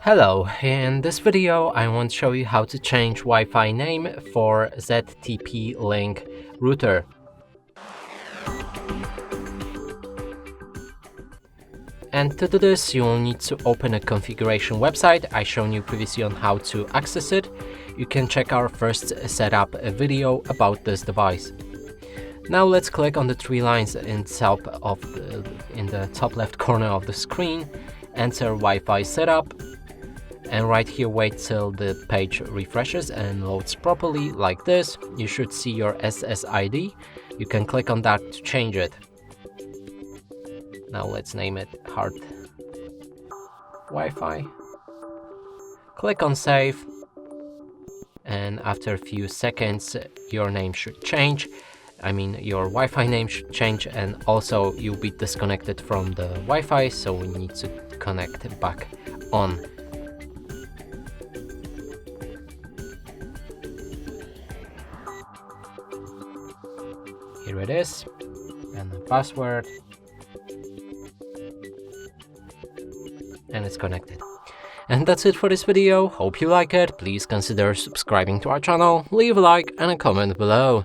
Hello, in this video I want to show you how to change Wi-Fi name for Zbtlink router. And to do this, you will need to open a configuration website. I shown you previously on how to access it. You can check our first setup video about this device. Now let's click on the three lines in the top left corner of the screen, enter Wi-Fi setup, and right here wait till the page refreshes and loads properly like this. You should see your SSID. You can click on that to change it. Now let's name it Hard Wi-Fi. Click on save, and after a few seconds your name should change. Your Wi-Fi name should change, and also you'll be disconnected from the Wi-Fi, so we need to connect it back on. Here it is, and the password, and it's connected. And that's it for this video. Hope you like it. Please consider subscribing to our channel, leave a like and a comment below.